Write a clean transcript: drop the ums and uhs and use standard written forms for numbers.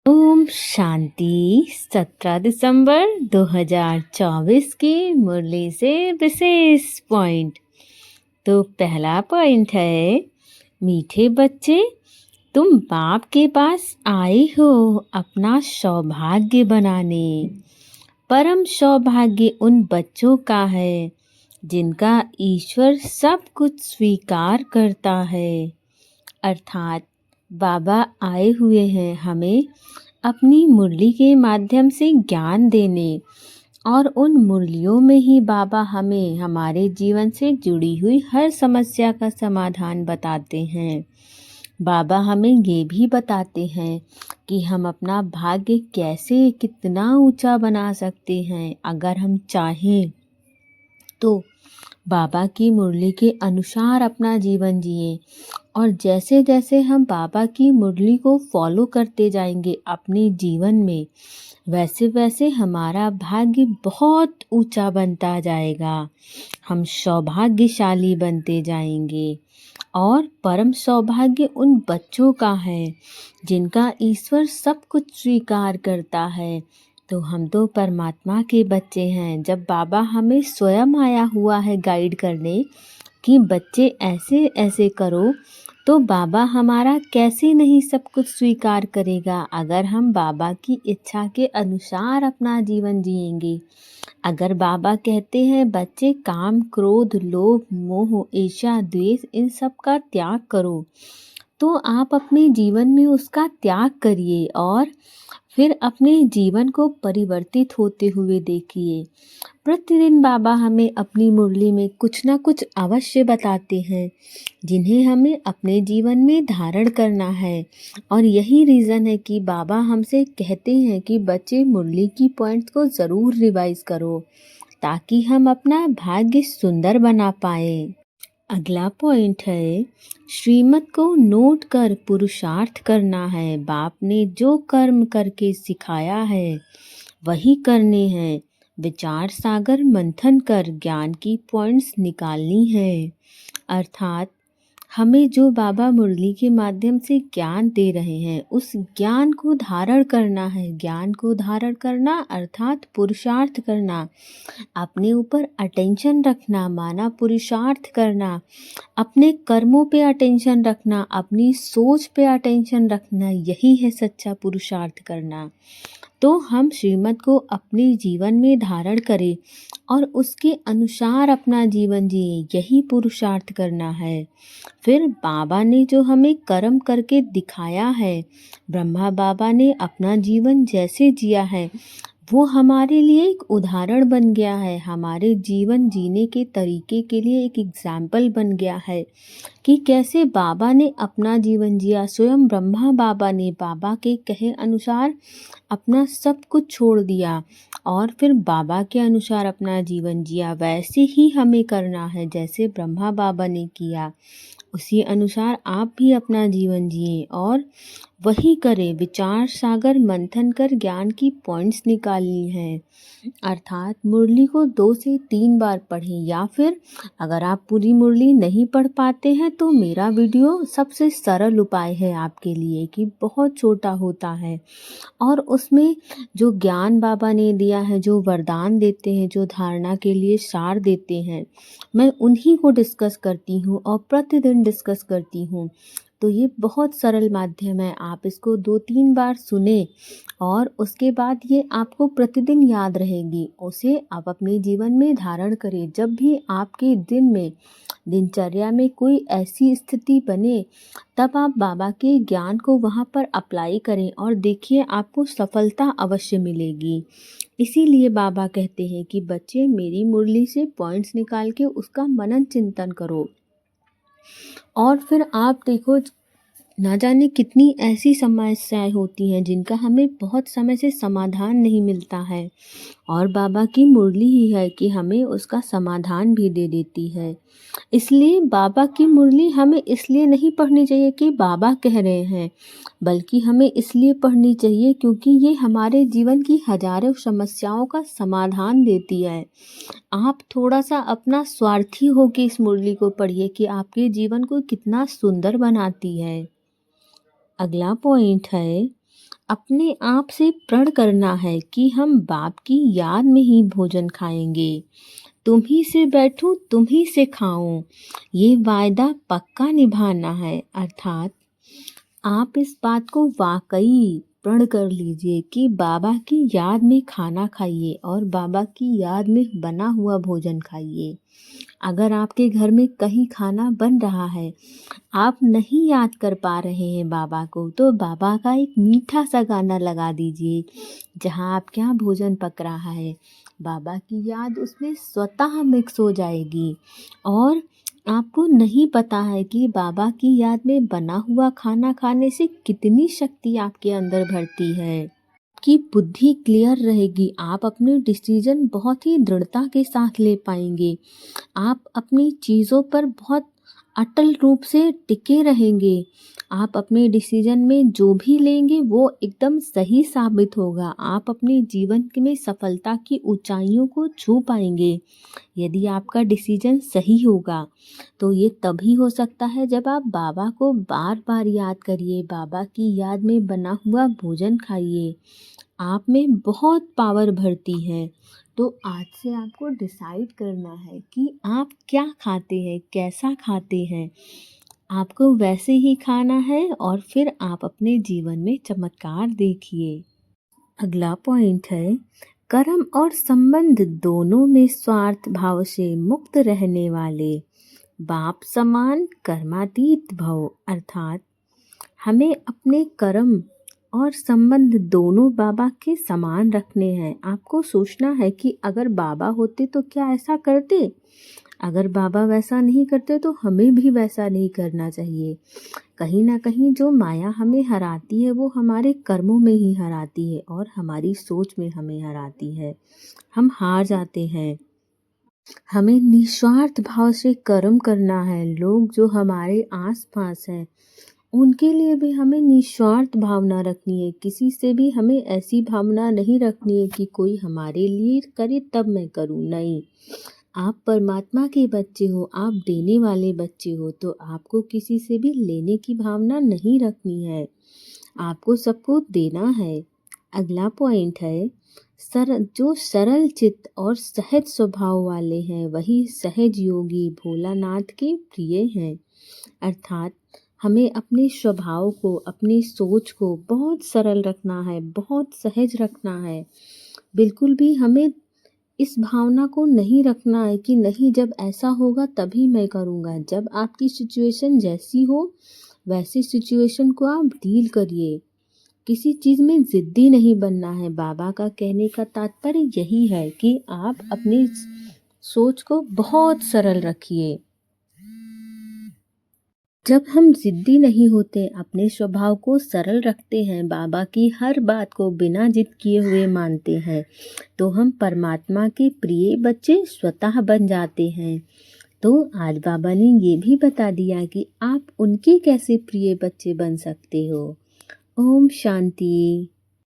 ओम शांति। 17 दिसंबर 2024 की मुरली से विशेष पॉइंट। तो पहला पॉइंट है, मीठे बच्चे, तुम बाप के पास आए हो अपना सौभाग्य बनाने। परम सौभाग्य उन बच्चों का है जिनका ईश्वर सब कुछ स्वीकार करता है। अर्थात बाबा आए हुए हैं हमें अपनी मुरली के माध्यम से ज्ञान देने, और उन मुरलियों में ही बाबा हमें हमारे जीवन से जुड़ी हुई हर समस्या का समाधान बताते हैं। बाबा हमें ये भी बताते हैं कि हम अपना भाग्य कैसे कितना ऊंचा बना सकते हैं अगर हम चाहें तो। बाबा की मुरली के अनुसार अपना जीवन जिए, और जैसे जैसे हम बाबा की मुरली को फॉलो करते जाएंगे अपने जीवन में, वैसे वैसे हमारा भाग्य बहुत ऊंचा बनता जाएगा। हम सौभाग्यशाली बनते जाएंगे। और परम सौभाग्य उन बच्चों का है जिनका ईश्वर सब कुछ स्वीकार करता है। तो हम तो परमात्मा के बच्चे हैं। जब बाबा हमें स्वयं आया हुआ है गाइड करने कि बच्चे ऐसे ऐसे करो, तो बाबा हमारा कैसे नहीं सब कुछ स्वीकार करेगा अगर हम बाबा की इच्छा के अनुसार अपना जीवन जिएंगे। अगर बाबा कहते हैं बच्चे काम क्रोध लोभ मोह ईर्ष्या द्वेष इन सब का त्याग करो, तो आप अपने जीवन में उसका त्याग करिए और फिर अपने जीवन को परिवर्तित होते हुए देखिए। प्रतिदिन बाबा हमें अपनी मुरली में कुछ ना कुछ अवश्य बताते हैं जिन्हें हमें अपने जीवन में धारण करना है। और यही रीज़न है कि बाबा हमसे कहते हैं कि बच्चे मुरली की पॉइंट्स को ज़रूर रिवाइज करो ताकि हम अपना भाग्य सुंदर बना पाए। अगला पॉइंट है, श्रीमत को नोट कर पुरुषार्थ करना है। बाप ने जो कर्म करके सिखाया है वही करने हैं। विचार सागर मंथन कर ज्ञान की पॉइंट्स निकालनी है। अर्थात हमें जो बाबा मुरली के माध्यम से ज्ञान दे रहे हैं उस ज्ञान को धारण करना है। ज्ञान को धारण करना अर्थात पुरुषार्थ करना, अपने ऊपर अटेंशन रखना, माना पुरुषार्थ करना, अपने कर्मों पे अटेंशन रखना, अपनी सोच पे अटेंशन रखना, यही है सच्चा पुरुषार्थ करना। तो हम श्रीमत को अपने जीवन में धारण करें और उसके अनुसार अपना जीवन जिए, यही पुरुषार्थ करना है। फिर बाबा ने जो हमें कर्म करके दिखाया है, ब्रह्मा बाबा ने अपना जीवन जैसे जिया है वो हमारे लिए एक उदाहरण बन गया है। हमारे जीवन जीने के तरीके के लिए एक एग्जाम्पल बन गया है कि कैसे बाबा ने अपना जीवन जिया। स्वयं ब्रह्मा बाबा ने बाबा के कहे अनुसार अपना सब कुछ छोड़ दिया और फिर बाबा के अनुसार अपना जीवन जिया। वैसे ही हमें करना है जैसे ब्रह्मा बाबा ने किया, उसी अनुसार आप भी अपना जीवन जिए और वही करें। विचार सागर मंथन कर ज्ञान की पॉइंट्स निकालनी है। अर्थात मुरली को 2 से 3 बार पढ़ें, या फिर अगर आप पूरी मुरली नहीं पढ़ पाते हैं तो मेरा वीडियो सबसे सरल उपाय है आपके लिए कि बहुत छोटा होता है और उसमें जो ज्ञान बाबा ने दिया है, जो वरदान देते हैं, जो धारणा के लिए सार देते हैं, मैं उन्हीं को डिस्कस करती हूँ और प्रतिदिन डिस्कस करती हूँ। तो ये बहुत सरल माध्यम है। आप इसको 2-3 बार सुने और उसके बाद ये आपको प्रतिदिन याद रहेगी। उसे आप अपने जीवन में धारण करें। जब भी आपके दिन में दिनचर्या में कोई ऐसी स्थिति बने तब आप बाबा के ज्ञान को वहाँ पर अप्लाई करें और देखिए आपको सफलता अवश्य मिलेगी। इसीलिए बाबा कहते हैं कि बच्चे मेरी मुरली से पॉइंट्स निकाल के उसका मनन चिंतन करो और फिर आप देखो ना जाने कितनी ऐसी समस्याएं होती हैं जिनका हमें बहुत समय से समाधान नहीं मिलता है, और बाबा की मुरली ही है कि हमें उसका समाधान भी दे देती है। इसलिए बाबा की मुरली हमें इसलिए नहीं पढ़नी चाहिए कि बाबा कह रहे हैं, बल्कि हमें इसलिए पढ़नी चाहिए क्योंकि ये हमारे जीवन की हजारों समस्याओं का समाधान देती है। आप थोड़ा सा अपना स्वार्थी होकर इस मुरली को पढ़िए कि आपके जीवन को कितना सुंदर बनाती है। अगला पॉइंट है, अपने आप से प्रण करना है कि हम बाप की याद में ही भोजन खाएंगे। तुम ही से बैठूं, तुम ही से खाऊं, ये वायदा पक्का निभाना है। अर्थात आप इस बात को वाकई प्रण कर लीजिए कि बाबा की याद में खाना खाइए और बाबा की याद में बना हुआ भोजन खाइए। अगर आपके घर में कहीं खाना बन रहा है, आप नहीं याद कर पा रहे हैं बाबा को, तो बाबा का एक मीठा सा गाना लगा दीजिए। जहाँ आपके यहाँ भोजन पक रहा है, बाबा की याद उसमें स्वतः मिक्स हो जाएगी और आपको नहीं पता है कि बाबा की याद में बना हुआ खाना खाने से कितनी शक्ति आपके अंदर भरती है। आपकी बुद्धि क्लियर रहेगी, आप अपने डिसीजन बहुत ही दृढ़ता के साथ ले पाएंगे। आप अपनी चीज़ों पर बहुत अटल रूप से टिके रहेंगे। आप अपने डिसीजन में जो भी लेंगे वो एकदम सही साबित होगा। आप अपने जीवन में सफलता की ऊंचाइयों को छू पाएंगे। यदि आपका डिसीजन सही होगा तो ये तभी हो सकता है जब आप बाबा को बार बार याद करिए, बाबा की याद में बना हुआ भोजन खाइए। आप में बहुत पावर भरती है। तो आज से आपको डिसाइड करना है कि आप क्या खाते हैं, कैसा खाते हैं। आपको वैसे ही खाना है और फिर आप अपने जीवन में चमत्कार देखिए। अगला पॉइंट है, कर्म और संबंध दोनों में स्वार्थ भाव से मुक्त रहने वाले बाप समान कर्मातीत भव। अर्थात हमें अपने कर्म और संबंध दोनों बाबा के समान रखने हैं। आपको सोचना है कि अगर बाबा होते तो क्या ऐसा करते, अगर बाबा वैसा नहीं करते तो हमें भी वैसा नहीं करना चाहिए। कहीं ना कहीं जो माया हमें हराती है वो हमारे कर्मों में ही हराती है और हमारी सोच में हमें हराती है। हम हार जाते हैं। हमें निस्वार्थ भाव से कर्म करना है। लोग जो हमारे आसपास हैं उनके लिए भी हमें निस्वार्थ भावना रखनी है। किसी से भी हमें ऐसी भावना नहीं रखनी है कि कोई हमारे लिए करे तब मैं करूं। नहीं, आप परमात्मा के बच्चे हो, आप देने वाले बच्चे हो, तो आपको किसी से भी लेने की भावना नहीं रखनी है। आपको सबको देना है। अगला पॉइंट है, जो सरल चित्त और सहज स्वभाव वाले हैं वही सहज योगी भोलानाथ के प्रिय हैं। अर्थात हमें अपने स्वभाव को, अपनी सोच को बहुत सरल रखना है, बहुत सहज रखना है। बिल्कुल भी हमें इस भावना को नहीं रखना है कि नहीं जब ऐसा होगा तभी मैं करूँगा। जब आपकी सिचुएशन जैसी हो वैसी सिचुएशन को आप डील करिए। किसी चीज़ में ज़िद्दी नहीं बनना है। बाबा का कहने का तात्पर्य यही है कि आप अपनी सोच को बहुत सरल रखिए। जब हम ज़िद्दी नहीं होते, अपने स्वभाव को सरल रखते हैं, बाबा की हर बात को बिना जिद किए हुए मानते हैं, तो हम परमात्मा के प्रिय बच्चे स्वतः बन जाते हैं। तो आज बाबा ने ये भी बता दिया कि आप उनके कैसे प्रिय बच्चे बन सकते हो। ओम शांति।